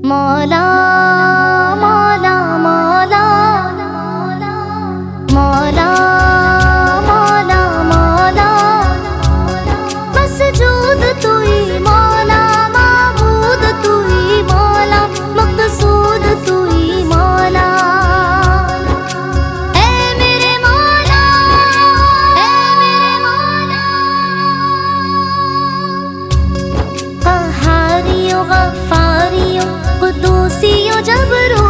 مولا مولا مولا مولا مولا مولا مسجود تو ہی مولا، معبود تو ہی مولا، مقصود تو ہی مولا۔ اے میرے مولا، اے میرے مولا، قہاریو غفاریو قدوسیو جبرو،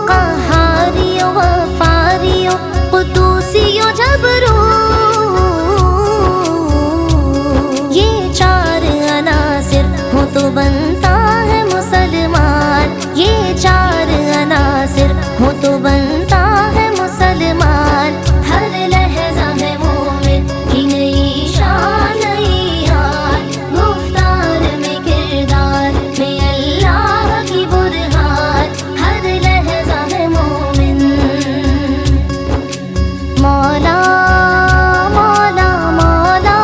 قہاریو غفاریو قدوسیو جبرو، یہ چار عناصر ہو تو بنتا ہے مسلمان، یہ چار عناصر ہو تو بنتا ہے مسلمان۔ ہر لہجہ ہے مومن کی نئی شان، نئی حال، گفتار میں کردار میں اللہ کی برہان۔ ہر لہجہ ہے مومن۔ مولا مولا مولا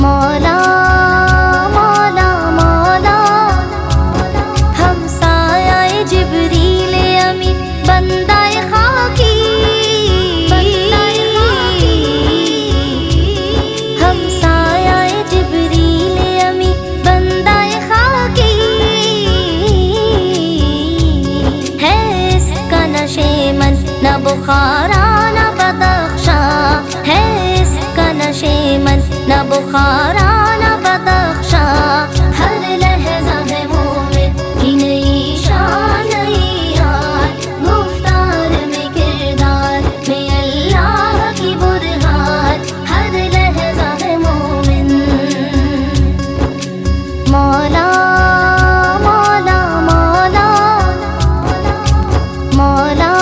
مولا مولا مولا، ہم سایہ جبریل امین بندہ خاکی، ہم سایہ جبریل امین بندہ خاکی، ہے اس کا نشے من نہ بخارا نہ بدخشاں، ہے اس کا نشے من نہ بخارا نہ بدخشاں۔ ہر لہجہ ہے مومن کی نئی شان، نئی حال، گفتار میں کردار میں اللہ کی برہان۔ ہر لہجہ ہے مومن۔ مولا مولا مولا مولا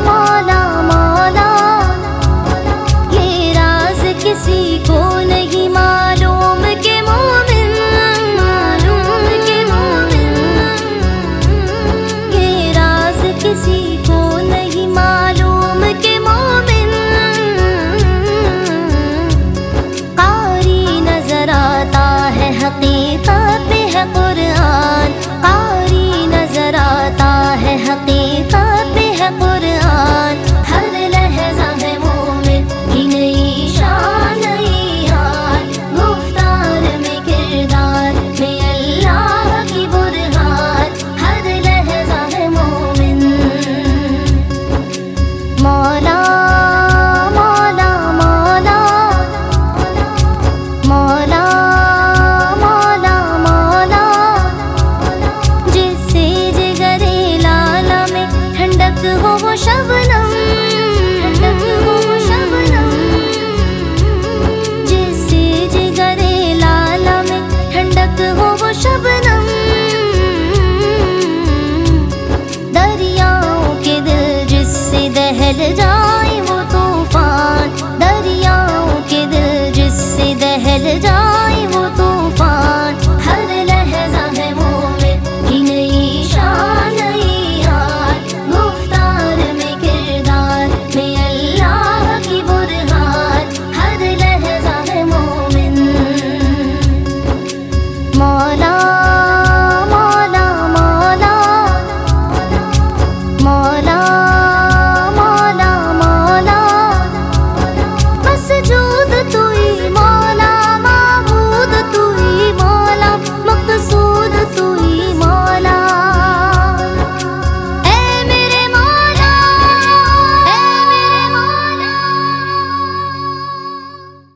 مولا مولا، یہ راز کسی کو نہیں معلوم کہ مومن، معلوم کہ مومن، یہ راز کسی کو نہیں معلوم کہ مومن۔ قاری نظر آتا ہے حقیقت